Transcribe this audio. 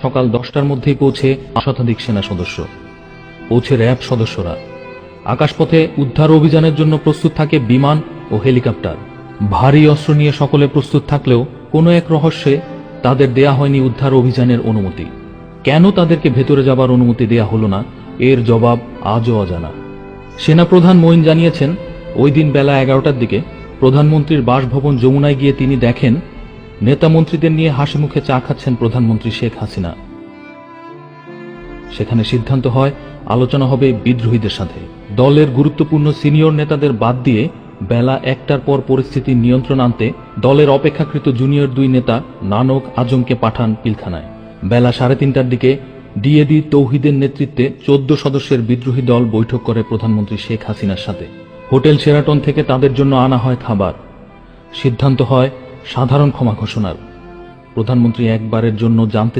সকাল 10টার মধ্যেই পৌঁছে শতাধিক সেনা সদস্য, পৌঁছে র্যাব সদস্যরা। আকাশপথে উদ্ধার অভিযানের জন্য প্রস্তুত থাকে বিমান ও হেলিকপ্টার। ভারী অস্ত্র নিয়ে সকলে প্রস্তুত থাকলেও কোনো এক রহস্যে তাদের দেয়া হয়নি উদ্ধার অভিযানের অনুমতি। কেন তাদেরকে ভেতরে যাবার অনুমতি দেয়া হলো না, এর জবাব আজও অজানা। সেনাপ্রধান মঈন জানিয়েছেন, ওই দিন বেলা 11টার দিকে প্রধানমন্ত্রীর বাসভবন যমুনায় গিয়ে তিনি দেখেন নেতা মন্ত্রীদের নিয়ে হাসি মুখে চা খাচ্ছেন প্রধানমন্ত্রী শেখ হাসিনা। সেখানে সিদ্ধান্ত হয় আলোচনা হবে বিদ্রোহীদের সাথে। দলের গুরুত্বপূর্ণ সিনিয়র নেতাদের বাদ দিয়ে বেলা 1টার পর পরিস্থিতির নিয়ন্ত্রণ আনতে দলের অপেক্ষাকৃত জুনিয়র 2 নেতা নানক আজমকে পাঠান পিলখানায়। বেলা 3:30টার দিকে ডিএডি তৌহিদের নেতৃত্বে 14 সদস্যের বিদ্রোহী দল বৈঠক করে প্রধানমন্ত্রী শেখ হাসিনার সাথে। হোটেল শেরাটন থেকে তাদের জন্য আনা হয় খাবার। সিদ্ধান্ত হয় সাধারণ ক্ষমা ঘোষণার। প্রধানমন্ত্রী একবারের জন্য জানতে